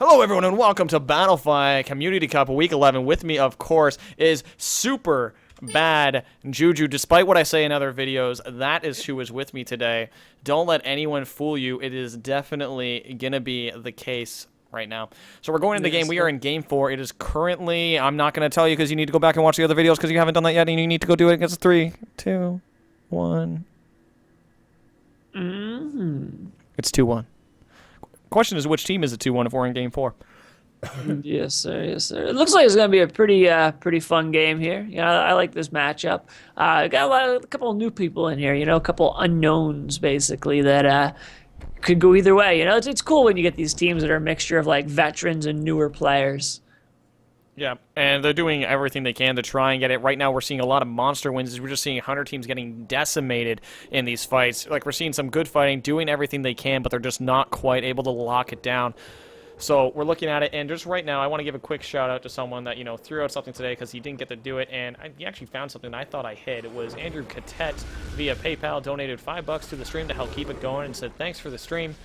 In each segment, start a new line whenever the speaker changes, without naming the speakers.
Hello, everyone, and welcome to BattleFY Community Cup Week 11. With me, of course, is SuperBadJuju. Despite what I say in other videos, that is who is with me today. Don't let anyone fool you. It is definitely going to be the case right now. So we're going into the game. We are in Game 4. It is currently, I'm not going to tell you because you need to go back and watch the other videos because you haven't done that yet, and you need to go do it against 3, 2, 1. It's 2-1. Question is, which team is it 2-1 if we're in Game 4?
Yes, sir. Yes, sir. It looks like it's going to be a pretty fun game here. You know, I like this matchup. Got a couple of new people in here. You know, a couple unknowns basically that could go either way. You know, it's cool when you get these teams that are a mixture of like veterans and newer players.
Yeah, and they're doing everything they can to try and get it. Right now, we're seeing a lot of monster wins. We're just seeing 100 teams getting decimated in these fights. Like, we're seeing some good fighting, doing everything they can, but they're just not quite able to lock it down. So we're looking at it, and just right now, I want to give a quick shout-out to someone that, you know, threw out something today because he didn't get to do it, and he actually found something I thought I hid. It was Andrew Catet via PayPal donated $5 to the stream to help keep it going and said, thanks for the stream.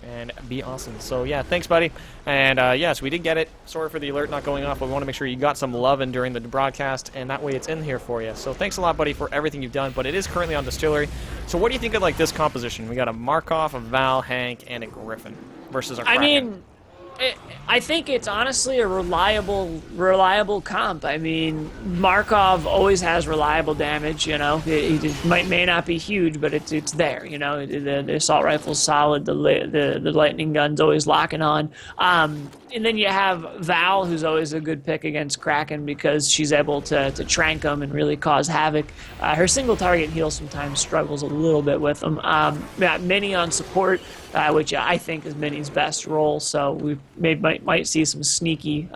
And be awesome. So yeah, thanks, buddy. And yes, we did get it. Sorry for the alert not going off, but we want to make sure you got some loving during the broadcast, and that way it's in here for you. So thanks a lot, buddy, for everything you've done. But it is currently on Distillery. So what do you think of like this composition? We got a Markov, a Val, Hank, and a Griffin versus our Kraken.
I mean, I think it's honestly a reliable comp. I mean, Markov always has reliable damage. You know, it may not be huge, but it's there. You know, the assault rifle's solid. The lightning gun's always locking on. And then you have Val, who's always a good pick against Kraken because she's able to trank them and really cause havoc. Her single target heal sometimes struggles a little bit with them. Got Minnie on support, which I think is Minnie's best role. So we might see some sneaky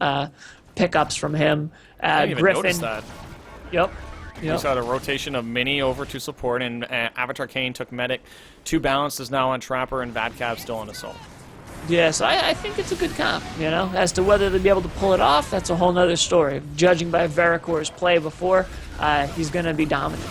pickups from him.
I didn't even
Griffin.
notice that.
Yep.
We saw the rotation of Minnie over to support, and Avatar Kane took medic. 2 balances now on Trapper, and Vadcab still on assault.
Yeah, so I think it's a good comp, you know. As to whether they'll be able to pull it off, that's a whole nother story. Judging by Vericor's play before, he's going to be dominant.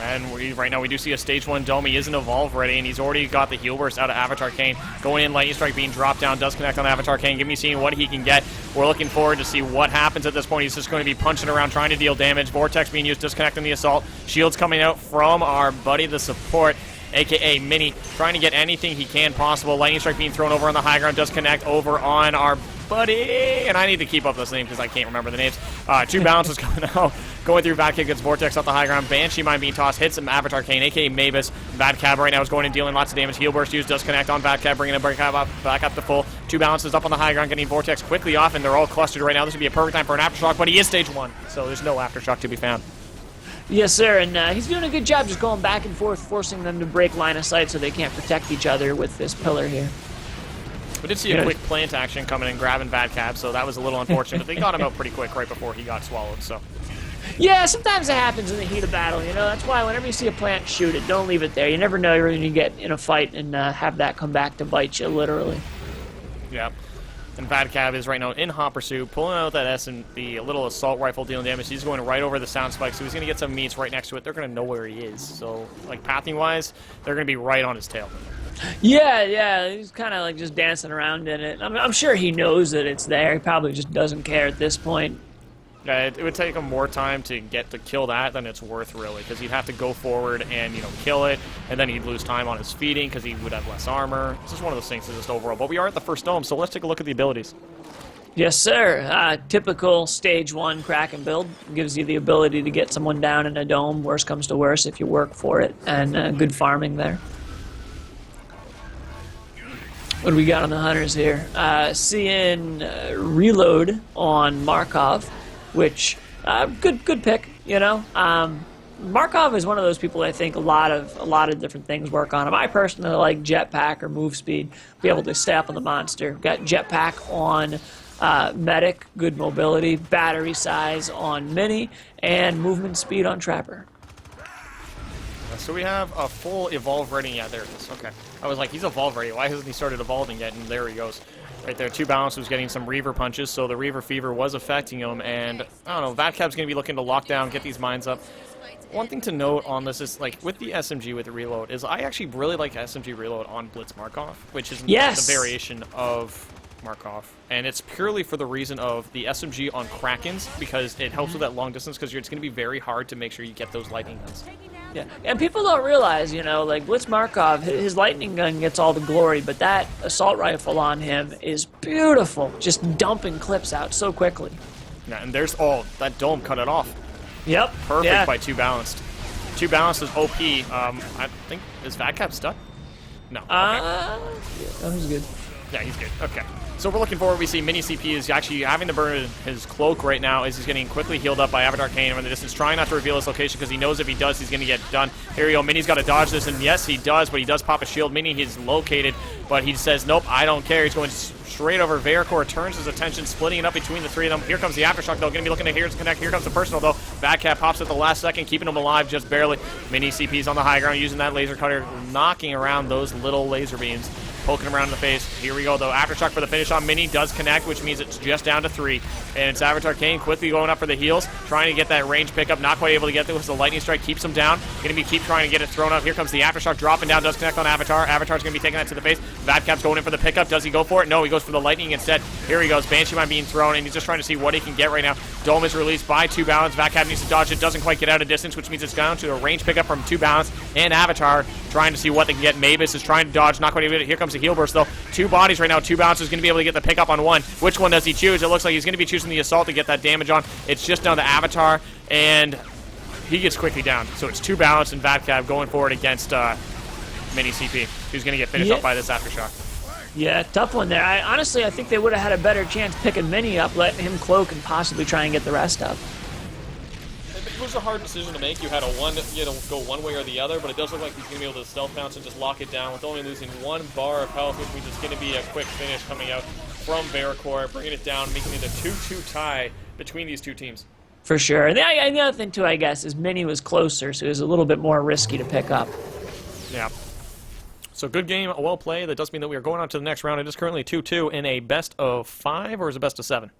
And right now we do see a Stage 1 Dome. He isn't Evolve ready, and he's already got the heal burst out of Avatar Kane. Going in, Lightning Strike being dropped down, does connect on Avatar Kane. Give me seeing what he can get. We're looking forward to see what happens at this point. He's just going to be punching around, trying to deal damage. Vortex being used, disconnecting the assault. Shields coming out from our buddy, the support, a.k.a. Minnie, trying to get anything he can possible. Lightning Strike being thrown over on the high ground, does connect over on our buddy. And I need to keep up this name because I can't remember the names. 2 balances coming out. Going through Vadcab, gets Vortex off the high ground. Banshee Mine being tossed, hits some Avatar Kane, a.k.a. Mavis. Vadcab right now is going and dealing lots of damage. Heal burst used, does connect on Vadcab, bringing him back up to full. 2 balances up on the high ground, getting Vortex quickly off, and they're all clustered right now. This would be a perfect time for an Aftershock, but he is Stage 1, so there's no Aftershock to be found.
Yes, sir, and he's doing a good job just going back and forth, forcing them to break line of sight so they can't protect each other with this pillar here.
We did see a quick plant action coming and grabbing Vadcab, so that was a little unfortunate, but they got him out pretty quick right before he got swallowed, so.
Yeah, sometimes it happens in the heat of battle, you know. That's why whenever you see a plant, shoot it. Don't leave it there. You never know you're going to get in a fight and have that come back to bite you, literally.
Yeah. And Vadcab is right now in hot pursuit, pulling out that S&B, a little assault rifle dealing damage. He's going right over the sound spike, so he's going to get some meats right next to it. They're going to know where he is. So, like, pathing-wise, they're going to be right on his tail.
Yeah, he's kind of like just dancing around in it. I'm sure he knows that it's there. He probably just doesn't care at this point.
Yeah, it would take him more time to get to kill that than it's worth, really, because he'd have to go forward and, you know, kill it, and then he'd lose time on his feeding because he would have less armor. It's just one of those things, just overall. But we are at the first dome, so let's take a look at the abilities.
Yes, sir. Typical Stage 1 Kraken build. Gives you the ability to get someone down in a dome. Worst comes to worst if you work for it, and good farming there. What do we got on the hunters here? Seeing reload on Markov, which good pick, you know. Markov is one of those people I think a lot of different things work on him. I personally like jetpack or move speed, be able to stay up on the monster. Got jetpack on medic, good mobility, battery size on Minnie, and movement speed on Trapper.
So we have a full evolve ready. Yeah, there it is. Okay. I was like, he's evolve ready. Why hasn't he started evolving yet? And there he goes. Right there, 2 balance was getting some Reaver punches, so the Reaver Fever was affecting him, and I don't know, Vadcab's going to be looking to lock down, get these mines up. One thing to note on this is, like, with the SMG with the reload, is I actually really like SMG reload on Blitz Markov, which is the variation of Markov. And it's purely for the reason of the SMG on Krakens, because it helps with that long distance, because it's going to be very hard to make sure you get those lightning guns.
Yeah, and people don't realize, you know, like Blitz Markov, his lightning gun gets all the glory, but that assault rifle on him is beautiful, just dumping clips out so quickly.
Yeah, and there's, oh, that dome cut it off.
Yep.
Perfect by 2 balanced. 2 balanced is OP. I think, is Vatcap stuck? No. Okay.
Yeah, that was good.
Yeah, he's good. Okay. So we're looking forward. We see Mini CP is actually having to burn his cloak right now as he's getting quickly healed up by Avatar Kane in the distance, trying not to reveal his location because he knows if he does, he's going to get done. Here we go. Mini's got to dodge this, and yes, he does, but he does pop a shield. Mini, he's located, but he says, nope, I don't care. He's going straight over. Veracor turns his attention, splitting it up between the 3 of them. Here comes the Aftershock, though. Going to be looking to here to connect. Here comes the personal, though. Vatcap pops at the last second, keeping him alive just barely. Mini CP's on the high ground, using that laser cutter, knocking around those little laser beams. Poking him around in the face. Here we go, though. Aftershock for the finish on Mini does connect, which means it's just down to 3. And it's Avatar Kane quickly going up for the heals, trying to get that range pickup. Not quite able to get there with the lightning strike. Keeps him down. Going to keep trying to get it thrown up. Here comes the Aftershock dropping down. Does connect on Avatar. Avatar's going to be taking that to the face. Vatcap's going in for the pickup. Does he go for it? No, he goes for the lightning instead. Here he goes. Banshee Mine being thrown, and he's just trying to see what he can get right now. Dome is released by 2 balance. Vatcap needs to dodge it. Doesn't quite get out of distance, which means it's down to a range pickup from 2 balance. And Avatar trying to see what they can get. Mavis is trying to dodge. Not quite able to. Here comes the heal burst, though. 2 bodies right now. 2 bounces going to be able to get the pickup on 1. Which one does he choose? It looks like he's going to be choosing the assault to get that damage on. It's just down to Avatar, and he gets quickly down. So it's 2 balance and Vatcap going forward against Mini CP, who's going to get finished up by this Aftershock.
Yeah, tough one there. Honestly, I think they would have had a better chance picking Mini up, letting him cloak, and possibly try and get the rest up.
It was a hard decision to make. You had to go one way or the other, but it does look like he's going to be able to stealth bounce and just lock it down with only losing 1 bar of health, which means it's going to be a quick finish coming out from Veracor, bringing it down, making it a 2-2 tie between these 2 teams.
For sure. And the other thing, too, I guess, is Mini was closer, so it was a little bit more risky to pick up.
Yeah. So good game, well played. That does mean that we are going on to the next round. It is currently 2-2 in a best of 5, or is it best of 7?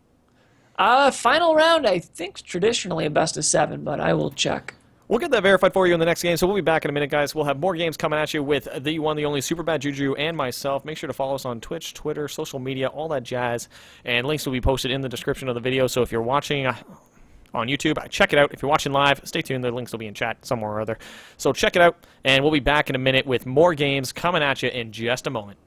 Final round, I think, traditionally a best of 7, but I will check.
We'll get that verified for you in the next game, so we'll be back in a minute, guys. We'll have more games coming at you with the one, the only SuperBadJuju and myself. Make sure to follow us on Twitch, Twitter, social media, all that jazz, and links will be posted in the description of the video. So if you're watching on YouTube, check it out. If you're watching live, stay tuned. The links will be in chat somewhere or other. So check it out, and we'll be back in a minute with more games coming at you in just a moment.